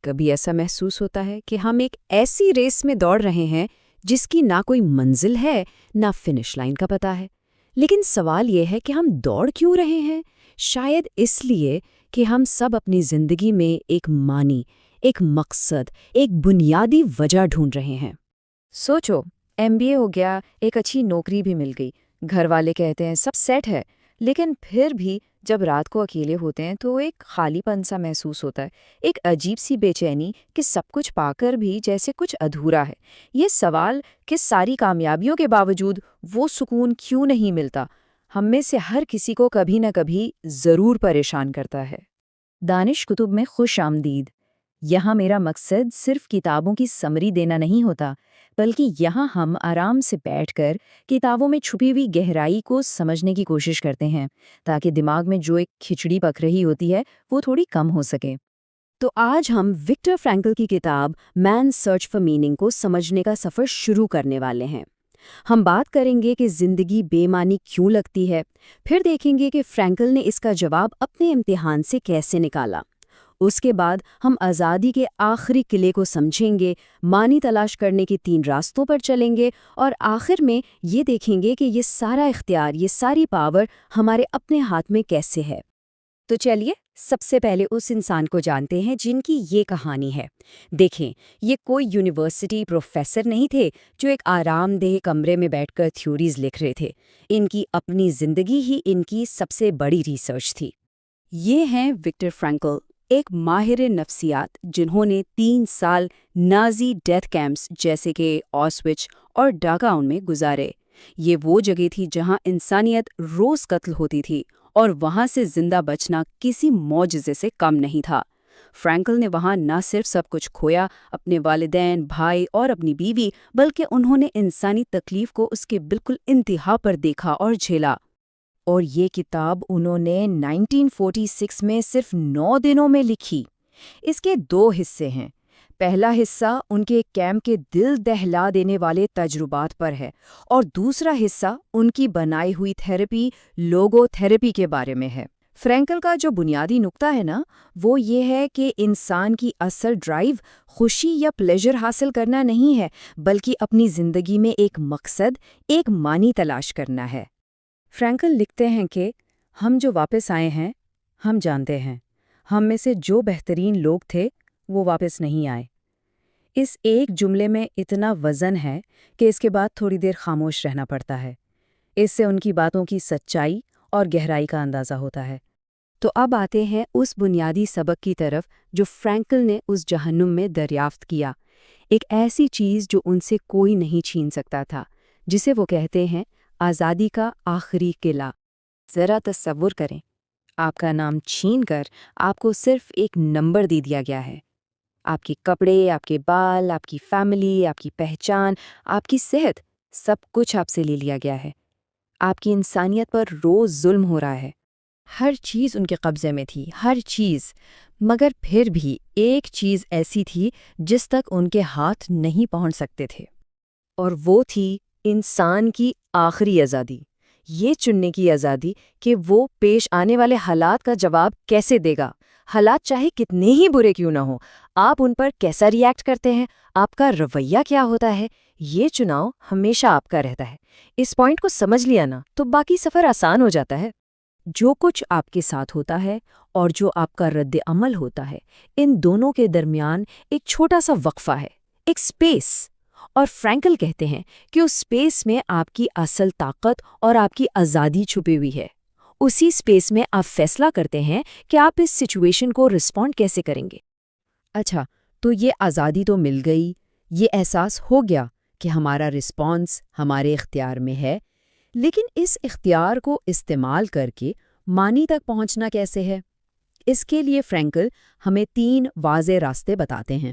کبھی ایسا محسوس ہوتا ہے کہ ہم ایک ایسی ریس میں دوڑ رہے ہیں جس کی نہ کوئی منزل ہے نہ فنش لائن کا پتہ ہے۔ لیکن سوال یہ ہے کہ ہم دوڑ کیوں رہے ہیں؟ شاید اس لیے کہ ہم سب اپنی زندگی میں ایک معنی، ایک مقصد، ایک بنیادی وجہ ڈھونڈ رہے ہیں۔ سوچو، MBA ہو گیا، ایک اچھی نوکری بھی مل گئی، گھر والے کہتے ہیں سب سیٹ ہے، لیکن پھر بھی جب رات کو اکیلے ہوتے ہیں تو ایک خالی پن سا محسوس ہوتا ہے، ایک عجیب سی بے چینی کہ سب کچھ پا کر بھی جیسے کچھ ادھورا ہے۔ یہ سوال کہ ساری کامیابیوں کے باوجود وہ سکون کیوں نہیں ملتا، ہم میں سے ہر کسی کو کبھی نہ کبھی ضرور پریشان کرتا ہے۔ دانش کتب میں خوش آمدید۔ یہاں میرا مقصد صرف کتابوں کی سمری دینا نہیں ہوتا، بلکہ یہاں ہم آرام سے بیٹھ کر کتابوں میں چھپی ہوئی گہرائی کو سمجھنے کی کوشش کرتے ہیں، تاکہ دماغ میں جو ایک کھچڑی پک رہی ہوتی ہے وہ تھوڑی کم ہو سکے۔ تو آج ہم وکٹر فرینکل کی کتاب مین سرچ فار میننگ کو سمجھنے کا سفر شروع کرنے والے ہیں۔ ہم بات کریں گے کہ زندگی بے معنی کیوں لگتی ہے، پھر دیکھیں گے کہ فرینکل نے اس کا جواب اپنے امتحان سے کیسے نکالا۔ اس کے بعد ہم آزادی کے آخری قلعے کو سمجھیں گے، معنی تلاش کرنے کے 3 راستوں پر چلیں گے، اور آخر میں یہ دیکھیں گے کہ یہ سارا اختیار، یہ ساری پاور ہمارے اپنے ہاتھ میں کیسے ہے۔ تو چلیے سب سے پہلے اس انسان کو جانتے ہیں جن کی یہ کہانی ہے۔ دیکھیں، یہ کوئی یونیورسٹی پروفیسر نہیں تھے جو ایک آرام دہ کمرے میں بیٹھ کر تھیوریز لکھ رہے تھے۔ ان کی اپنی زندگی ہی ان کی سب سے بڑی ریسرچ تھی۔ یہ ہیں وکٹر فرینکل، ایک ماہر نفسیات جنہوں نے 3 سال نازی ڈیتھ کیمپس جیسے کہ آسوچ اور ڈاکاؤن میں گزارے۔ یہ وہ جگہ تھی جہاں انسانیت روز قتل ہوتی تھی، اور وہاں سے زندہ بچنا کسی معجزے سے کم نہیں تھا۔ فرینکل نے وہاں نہ صرف سب کچھ کھویا، اپنے والدین، بھائی اور اپنی بیوی، بلکہ انہوں نے انسانی تکلیف کو اس کے بالکل انتہا پر دیکھا اور جھیلا۔ اور یہ کتاب انہوں نے 1946 میں صرف 9 دنوں میں لکھی۔ اس کے 2 حصے ہیں۔ پہلا حصہ ان کے کیمپ کے دل دہلا دینے والے تجربات پر ہے، اور دوسرا حصہ ان کی بنائی ہوئی تھیراپی، لوگو تھیراپی کے بارے میں ہے۔ فرینکل کا جو بنیادی نقطہ ہے نا، وہ یہ ہے کہ انسان کی اصل ڈرائیو خوشی یا پلیجر حاصل کرنا نہیں ہے، بلکہ اپنی زندگی میں ایک مقصد، ایک معنی تلاش کرنا ہے۔ فرینکل لکھتے ہیں کہ ہم جو واپس آئے ہیں، ہم جانتے ہیں ہم میں سے جو بہترین لوگ تھے وہ واپس نہیں آئے۔ اس ایک جملے میں اتنا وزن ہے کہ اس کے بعد تھوڑی دیر خاموش رہنا پڑتا ہے۔ اس سے ان کی باتوں کی سچائی اور گہرائی کا اندازہ ہوتا ہے۔ تو اب آتے ہیں اس بنیادی سبق کی طرف جو فرینکل نے اس جہنم میں دریافت کیا، ایک ایسی چیز جو ان سے کوئی نہیں چھین سکتا تھا، جسے وہ کہتے ہیں آزادی کا آخری قلعہ۔ ذرا تصور کریں، آپ کا نام چھین کر آپ کو صرف ایک نمبر دے دیا گیا ہے۔ آپ کے کپڑے، آپ کے بال، آپ کی فیملی، آپ کی پہچان، آپ کی صحت، سب کچھ آپ سے لے لیا گیا ہے۔ آپ کی انسانیت پر روز ظلم ہو رہا ہے۔ ہر چیز ان کے قبضے میں تھی، ہر چیز، مگر پھر بھی ایک چیز ایسی تھی جس تک ان کے ہاتھ نہیں پہنچ سکتے تھے، اور وہ تھی انسان کی آخری آزادی، یہ چننے کی آزادی کہ وہ پیش آنے والے حالات کا جواب کیسے دے گا۔ حالات چاہے کتنے ہی برے کیوں نہ ہوں، آپ ان پر کیسا ری ایکٹ کرتے ہیں، آپ کا رویہ کیا ہوتا ہے، یہ چناؤ ہمیشہ آپ کا رہتا ہے۔ اس پوائنٹ کو سمجھ لیا نا تو باقی سفر آسان ہو جاتا ہے۔ جو کچھ آپ کے ساتھ ہوتا ہے اور جو آپ کا رد عمل ہوتا ہے، ان دونوں کے درمیان ایک چھوٹا سا وقفہ ہے، ایک سپیس، اور فرینکل کہتے ہیں کہ اس سپیس میں آپ کی اصل طاقت اور آپ کی آزادی چھپی ہوئی ہے۔ اسی سپیس میں آپ فیصلہ کرتے ہیں کہ آپ اس سچویشن کو رسپونڈ کیسے کریں گے۔ اچھا، تو یہ آزادی تو مل گئی، یہ احساس ہو گیا کہ ہمارا رسپانس ہمارے اختیار میں ہے، لیکن اس اختیار کو استعمال کر کے معنی تک پہنچنا کیسے ہے؟ اس کے لیے فرینکل ہمیں 3 واضح راستے بتاتے ہیں۔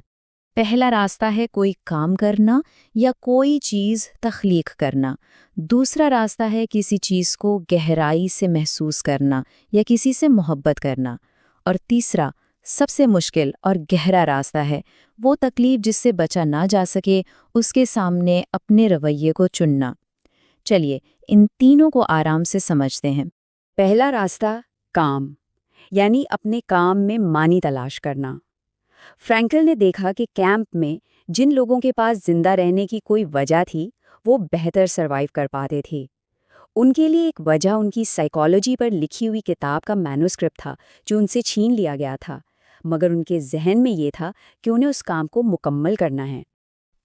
پہلا راستہ ہے کوئی کام کرنا یا کوئی چیز تخلیق کرنا۔ دوسرا راستہ ہے کسی چیز کو گہرائی سے محسوس کرنا یا کسی سے محبت کرنا۔ اور تیسرا، سب سے مشکل اور گہرا راستہ ہے وہ تکلیف جس سے بچا نہ جا سکے، اس کے سامنے اپنے رویے کو چننا۔ چلیے ان تینوں کو آرام سے سمجھتے ہیں۔ پہلا راستہ، کام، یعنی اپنے کام میں معنی تلاش کرنا۔ فرینکل نے دیکھا کہ کیمپ میں جن لوگوں کے پاس زندہ رہنے کی کوئی وجہ تھی وہ بہتر سروائیو کر پاتے تھے۔ ان کے لیے ایک وجہ ان کی سائیکالوجی پر لکھی ہوئی کتاب کا مینوسکرپٹ تھا جو ان سے چھین لیا گیا تھا، مگر ان کے ذہن میں یہ تھا کہ انہیں اس کام کو مکمل کرنا ہے۔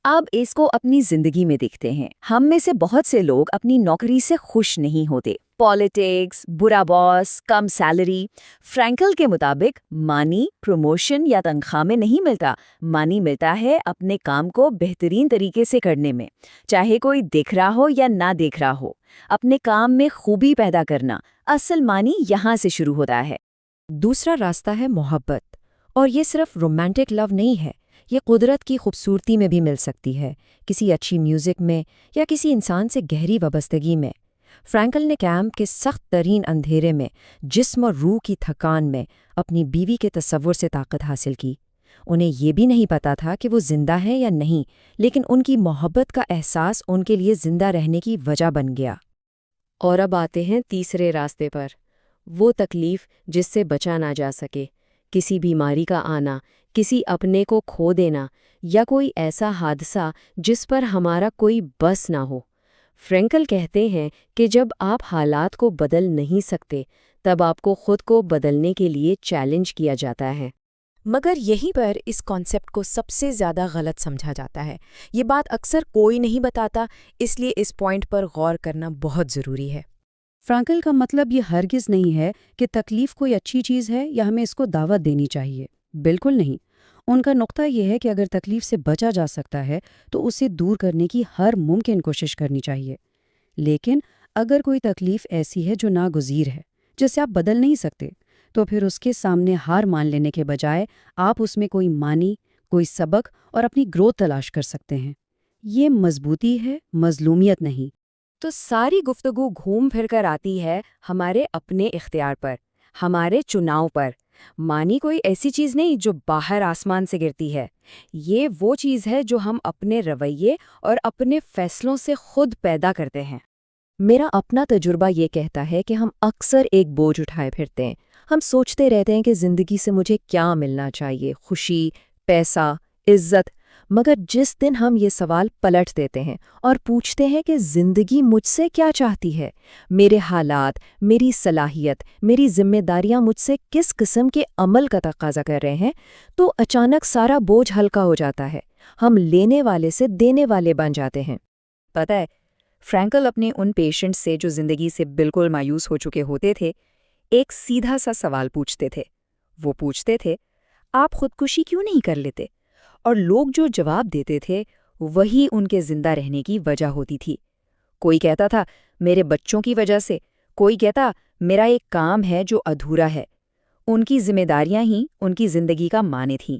اب اس کو اپنی زندگی میں دیکھتے ہیں۔ ہم میں سے بہت سے لوگ اپنی نوکری سے خوش نہیں ہوتے۔ پالیٹکس، برا باس، کم سیلری۔ فرینکل کے مطابق مانی پروموشن یا تنخواہ میں نہیں ملتا، مانی ملتا ہے اپنے کام کو بہترین طریقے سے کرنے میں، چاہے کوئی دیکھ رہا ہو یا نہ دیکھ رہا ہو۔ اپنے کام میں خوبی پیدا کرنا، اصل مانی یہاں سے شروع ہوتا ہے۔ دوسرا راستہ ہے محبت، اور یہ صرف رومانٹک لو نہیں ہے، یہ قدرت کی خوبصورتی میں بھی مل سکتی ہے، کسی اچھی میوزک میں یا کسی انسان سے گہری وابستگی میں۔ فرینکل نے کیمپ کے سخت ترین اندھیرے میں جسم اور روح کی تھکان میں اپنی بیوی کے تصور سے طاقت حاصل کی۔ انہیں یہ بھی نہیں پتا تھا کہ وہ زندہ ہیں یا نہیں، لیکن ان کی محبت کا احساس ان کے لیے زندہ رہنے کی وجہ بن گیا۔ اور اب آتے ہیں تیسرے راستے پر، وہ تکلیف جس سے بچا نہ جا سکے، کسی بیماری کا آنا، کسی اپنے کو کھو دینا، یا کوئی ایسا حادثہ جس پر ہمارا کوئی بس نہ ہو۔ فرینکل کہتے ہیں کہ جب آپ حالات کو بدل نہیں سکتے، تب آپ کو خود کو بدلنے کے لیے چیلنج کیا جاتا ہے۔ مگر یہیں پر اس کانسیپٹ کو سب سے زیادہ غلط سمجھا جاتا ہے۔ یہ بات اکثر کوئی نہیں بتاتا، اس لیے اس پوائنٹ پر غور کرنا بہت ضروری ہے۔ فرینکل کا مطلب یہ ہرگز نہیں ہے کہ تکلیف کوئی اچھی چیز ہے یا ہمیں اس کو دعوت دینی چاہیے، بالکل نہیں۔ ان کا نقطہ یہ ہے کہ اگر تکلیف سے بچا جا سکتا ہے تو اسے دور کرنے کی ہر ممکن کوشش کرنی چاہیے، لیکن اگر کوئی تکلیف ایسی ہے جو ناگزیر ہے، جسے آپ بدل نہیں سکتے، تو پھر اس کے سامنے ہار مان لینے کے بجائے آپ اس میں کوئی معنی، کوئی سبق اور اپنی گروتھ تلاش کر سکتے ہیں۔ یہ مضبوطی ہے، مظلومیت نہیں۔ تو ساری گفتگو گھوم پھر کر آتی ہے ہمارے اپنے اختیار پر، ہمارے چناؤ پر۔ مانی کوئی ایسی چیز نہیں جو باہر آسمان سے گرتی ہے، یہ وہ چیز ہے جو ہم اپنے رویے اور اپنے فیصلوں سے خود پیدا کرتے ہیں۔ میرا اپنا تجربہ یہ کہتا ہے کہ ہم اکثر ایک بوجھ اٹھائے پھرتے ہیں۔ ہم سوچتے رہتے ہیں کہ زندگی سے مجھے کیا ملنا چاہیے، خوشی، پیسہ، عزت، مگر جس دن ہم یہ سوال پلٹ دیتے ہیں اور پوچھتے ہیں کہ زندگی مجھ سے کیا چاہتی ہے، میرے حالات، میری صلاحیت، میری ذمہ داریاں مجھ سے کس قسم کے عمل کا تقاضا کر رہے ہیں، تو اچانک سارا بوجھ ہلکا ہو جاتا ہے۔ ہم لینے والے سے دینے والے بن جاتے ہیں۔ پتہ ہے، فرینکل اپنے ان پیشنٹ سے جو زندگی سے بالکل مایوس ہو چکے ہوتے تھے، ایک سیدھا سا سوال پوچھتے تھے۔ وہ پوچھتے تھے، آپ خودکشی کیوں نہیں کر لیتے؟ اور لوگ جو جواب دیتے تھے وہی ان کے زندہ رہنے کی وجہ ہوتی تھی۔ کوئی کہتا تھا میرے بچوں کی وجہ سے، کوئی کہتا میرا ایک کام ہے جو ادھورا ہے۔ ان کی ذمہ داریاں ہی ان کی زندگی کا معنی تھیں۔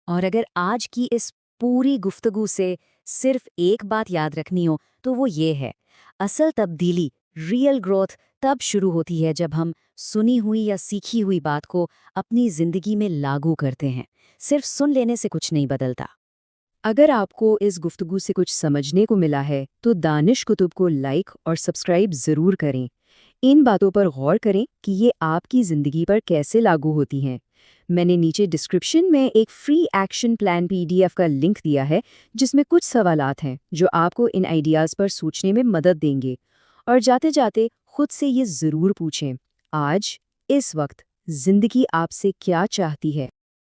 اور اگر آج کی اس پوری گفتگو سے صرف ایک بات یاد رکھنی ہو تو وہ یہ ہے، اصل تبدیلی، ریئل گروتھ تب شروع ہوتی ہے جب ہم سنی ہوئی یا سیکھی ہوئی بات کو اپنی زندگی میں لاگو کرتے ہیں۔ صرف سن لینے سے کچھ نہیں بدلتا۔ اگر آپ کو اس گفتگو سے کچھ سمجھنے کو ملا ہے تو دانش کتب کو لائک اور سبسکرائب ضرور کریں۔ ان باتوں پر غور کریں کہ یہ آپ کی زندگی پر کیسے لاگو ہوتی ہیں۔ میں نے نیچے ڈسکرپشن میں ایک فری ایکشن پلان PDF کا لنک دیا ہے جس میں کچھ سوالات ہیں جو آپ کو ان آئیڈیاز پر سوچنے میں مدد دیں گے۔ اور جاتے جاتے خود سے یہ ضرور پوچھیں، آج اس وقت زندگی آپ سے کیا چاہتی ہے؟